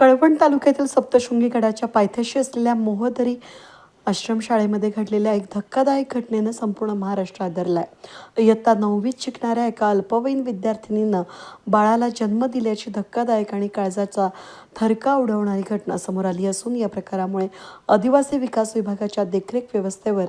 कळवण तालुक्यातील सप्तशृंगी गडाच्या पायथ्याशी असलेल्या मोहदरी आश्रमशाळेमध्ये घडलेल्या एक धक्कादायक घटनेनं संपूर्ण महाराष्ट्र आदरलाय. इयत्ता 9वीत शिकणाऱ्या एका अल्पवयीन विद्यार्थिनीनं बाळाला जन्म दिल्याची धक्कादायक आणि काळजाचा थरका उडवणारी घटना समोर आली असून या प्रकारामुळे आदिवासी विकास विभागाच्या देखरेख व्यवस्थेवर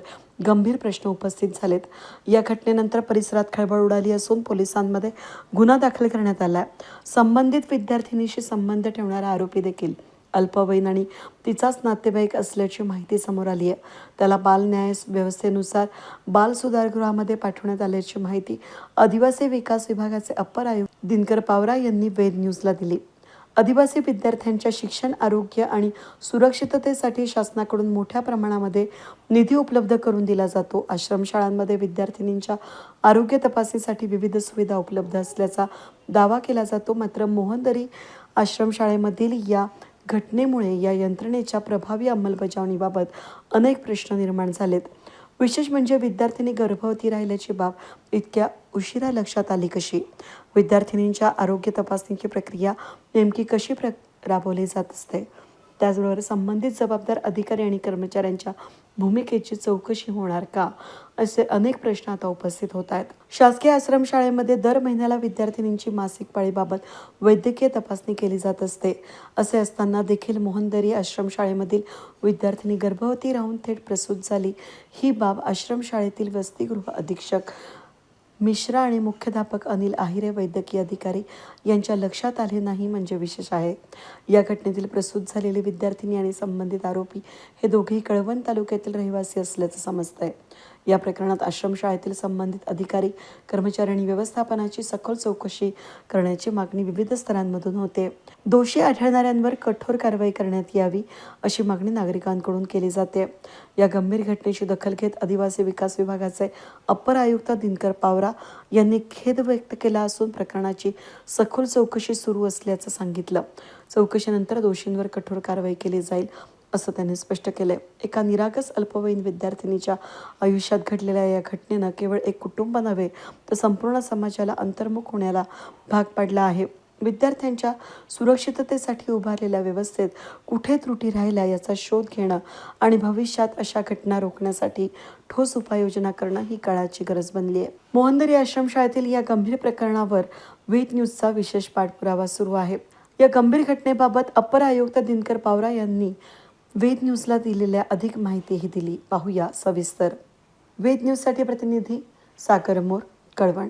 गंभीर प्रश्न उपस्थित झालेत. या घटनेनंतर परिसरात खळबळ उडाली असून पोलिसांमध्ये गुन्हा दाखल करण्यात आला. संबंधित विद्यार्थिनीशी संबंध ठेवणारा आरोपी देखील अल्पवयीन आणि तिचाच नातेवाईक असल्याची माहिती समोर आली आहे. त्याला बाल न्याय व्यवस्थेनुसार बाल सुधारगृहामध्ये पाठवण्यात आल्याची माहिती आदिवासी विकास विभागाचे अप्पर आयुक्त दिनकर पावरा यांनी वेद न्यूजला दिली. आदिवासी विद्यार्थ्यांच्या शिक्षण, आरोग्य आणि सुरक्षिततेसाठी शासनाकडून मोठ्या प्रमाणामध्ये निधी उपलब्ध करून दिला जातो. आश्रमशाळांमध्ये विद्यार्थिनींच्या आरोग्य तपासणीसाठी विविध सुविधा उपलब्ध असल्याचा दावा केला जातो. मात्र मोहनदरी आश्रमशाळेमधील या घटनेमुळे या यंत्रणेच्या प्रभावी अंमलबजावणीबाबत अनेक प्रश्न निर्माण झालेत. विशेष म्हणजे विद्यार्थिनी गर्भवती राहिल्याची बाब इतक्या उशिरा लक्षात आली कशी? विद्यार्थिनींच्या आरोग्य तपासणीची प्रक्रिया नेमकी कशी राबवली जात असते? त्याचबरोबर संबंधित जबाबदार अधिकारी आणि कर्मचाऱ्यांच्या भूमिकेची चौकशी होणार का, असे अनेक प्रश्न आता उपस्थित होत आहेत. शासकीय आश्रमशाळेमध्ये दर महिन्याला विद्यार्थिनींची मासिक पाळीबाबत वैद्यकीय तपासणी केली जात असते. असे असताना देखील मोहनदरी आश्रमशाळेमधील विद्यार्थिनी गर्भवती राहून थेट प्रसूत झाली. ही बाब आश्रमशाळेतील वसतिगृह अधीक्षक मिश्रा आणि मुख्याध्यापक अनिल आहिरे वैद्यकीय अधिकारी यांच्या लक्षात आले नाही म्हणजे विशेष आहे. या घटनेतील प्रसूत झालेली विद्यार्थिनी आणि संबंधित आरोपी हे दोघेही कळवण तालुक्यातील रहिवासी असल्याचं समजतंय. या प्रकरणात आश्रमशाळेतील संबंधित अधिकारी, कर्मचारी आणि व्यवस्थापनाची सखोल चौकशी करण्याची मागणी विविध स्तरांमधून होते. दोषी आढळणाऱ्यांवर कठोर कारवाई करण्यात यावी अशी मागणी नागरिकांकडून केली जाते. या गंभीर घटनेची दखल घेत आदिवासी विकास विभागाचे अप्पर आयुक्त दिनकर पावरा यांनी खेद व्यक्त केला असून प्रकरणाची सखोल चौकशी सुरू असल्याचं सांगितलं. चौकशीनंतर दोषींवर कठोर कारवाई केली जाईल असं त्यांनी स्पष्ट केलंय. एका निरागस अल्पवयीन विद्यार्थिनीच्या आयुष्यात घडलेल्या या घटनेनं केवळ एक कुटुंब नव्हे तर संपूर्ण समाजाला अंतर्मुख होण्याला भाग पाडला आहे. विद्यार्थ्यांच्या सुरक्षिततेसाठी उभारलेल्या व्यवस्थेत कुठे त्रुटी राहिल्या याचा शोध घेणं आणि भविष्यात अशा घटना रोखण्यासाठी ठोस उपाययोजना करणं ही काळाची गरज बनली आहे. मोहनदरी आश्रमशाळेतील या गंभीर प्रकरणावर वेद न्यूजचा विशेष पाठपुरावा सुरू आहे. या गंभीर घटनेबाबत अप्पर आयुक्त दिनकर पावरा यांनी वेद न्यूजला दिलेल्या अधिक माहितीही दिली. पाहूया सविस्तर. वेद न्यूजसाठी प्रतिनिधी सागर मोर, कळवण.